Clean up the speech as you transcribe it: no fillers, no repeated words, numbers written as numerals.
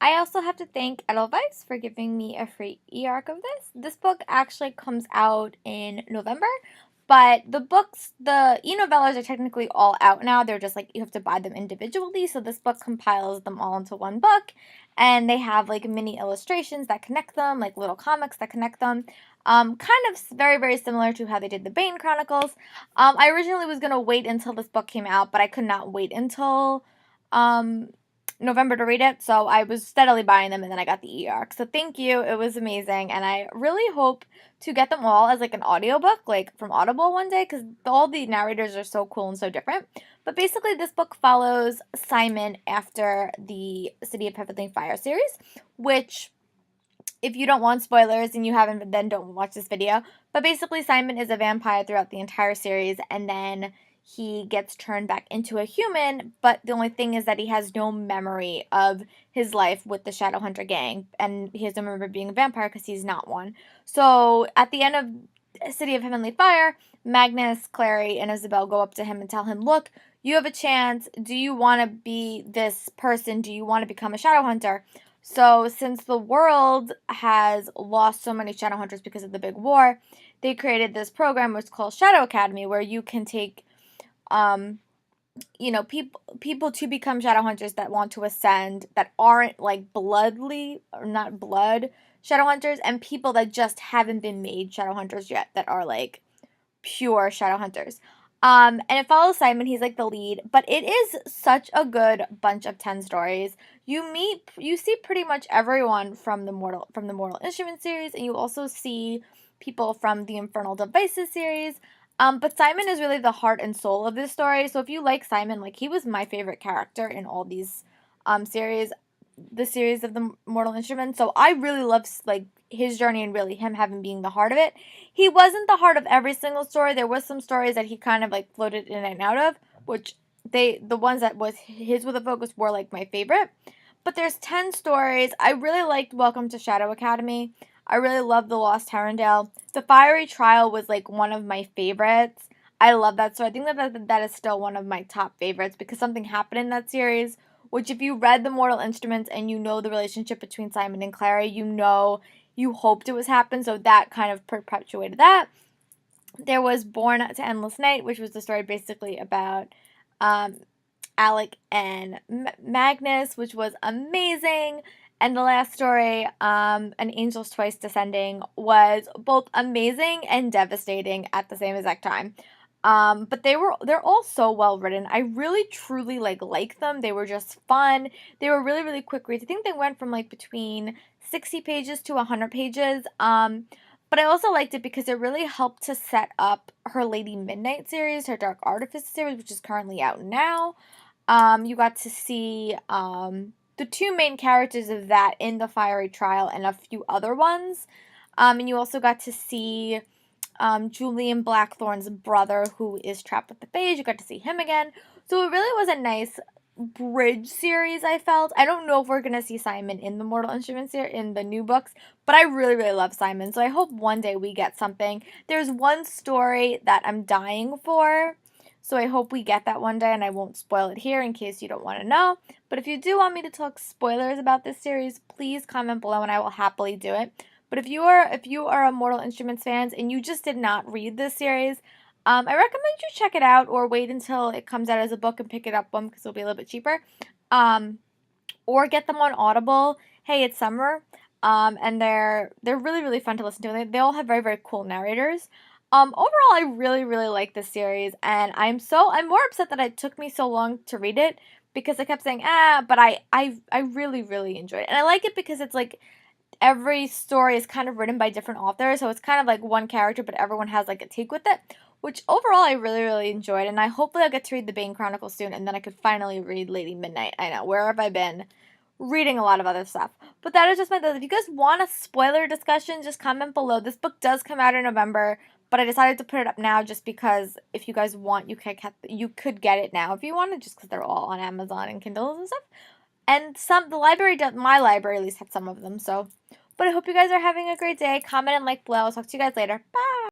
I also have to thank Edelweiss for giving me a free e-arc of this. This book actually comes out in November, but the e-novellas are technically all out now. They're just like, you have to buy them individually, so this book compiles them all into one book, and they have like mini illustrations that connect them, like little comics that connect them. Kind of very, very similar to how they did the Bane Chronicles. I originally was going to wait until this book came out, but I could not wait until November to read it, so I was steadily buying them, and then I got the e-arc. So thank you, it was amazing, and I really hope to get them all as like an audiobook, like from Audible one day, because all the narrators are so cool and so different. But basically, this book follows Simon after the City of Heavenly Fire series, which, if you don't want spoilers and you haven't, then don't watch this video. But basically, Simon is a vampire throughout the entire series, and then he gets turned back into a human, but the only thing is that he has no memory of his life with the ShadowHunter gang, and he doesn't remember being a vampire because he's not one. So at the end of City of Heavenly Fire, Magnus, Clary, and Isabel go up to him and tell him, look, you have a chance. Do you want to be this person? Do you want to become a ShadowHunter? So since the world has lost so many Shadowhunters because of the big war, they created this program which is called ShadowAcademy, where you can take people to become Shadowhunters that want to ascend, that aren't like bloodly or not blood Shadowhunters, and people that just haven't been made Shadowhunters yet, that are like pure Shadowhunters. And it follows Simon. He's like the lead, but it is such a good bunch of 10 stories. You see pretty much everyone from the Mortal Instruments series, and you also see people from the Infernal Devices series. But Simon is really the heart and soul of this story. So if you like Simon, like, he was my favorite character in all these series, the series of the Mortal Instruments. So I really love like his journey and really him having being the heart of it. He wasn't the heart of every single story. There was some stories that he kind of like floated in and out of, which the ones that was his with a focus were like my favorite. But there's 10 stories. I really liked Welcome to Shadow Academy. I really love The Lost Herondale. The Fiery Trial was like one of my favorites. I love that. So I think that is still one of my top favorites because something happened in that series, which if you read The Mortal Instruments and you know the relationship between Simon and Clary, you know you hoped it was happen. So that kind of perpetuated that. There was Born to Endless Night, which was the story basically about Alec and Magnus, which was amazing. And the last story, An Angel's Twice Descending, was both amazing and devastating at the same exact time. But they're all so well written. I really truly like them. They were just fun. They were really, really quick reads. I think they went from like between 60 pages to 100 pages. But I also liked it because it really helped to set up her Lady Midnight series, her Dark Artifice series, which is currently out now. You got to see the two main characters of that in the Fiery Trial and a few other ones. And you also got to see Julian Blackthorn's brother, who is trapped with the Phage. You got to see him again. So it really was a nice bridge series, I felt. I don't know if we're going to see Simon in the Mortal Instruments here in the new books, but I really, really love Simon. So I hope one day we get something. There's one story that I'm dying for. So I hope we get that one day, and I won't spoil it here in case you don't want to know. But if you do want me to talk spoilers about this series, please comment below and I will happily do it. But if you are a Mortal Instruments fan and you just did not read this series, I recommend you check it out or wait until it comes out as a book and pick it up one because it'll be a little bit cheaper. Or get them on Audible. Hey, it's summer. And they're really, really fun to listen to. They all have very, very cool narrators. Overall, I really, really like this series, and I'm more upset that it took me so long to read it because I kept saying, but I really, really enjoyed it. And I like it because it's like every story is kind of written by different authors, so it's kind of like one character, but everyone has like a take with it, which overall I really, really enjoyed, and I hopefully I'll get to read the Bane Chronicles soon, and then I could finally read Lady Midnight. I know, where have I been? Reading a lot of other stuff. But that is just my thoughts. If you guys want a spoiler discussion, just comment below. This book does come out in November, but I decided to put it up now just because if you guys want, you could get it now if you wanted, just because they're all on Amazon and Kindles and stuff. And my library at least had some of them, so. But I hope you guys are having a great day. Comment and like below. I'll talk to you guys later. Bye!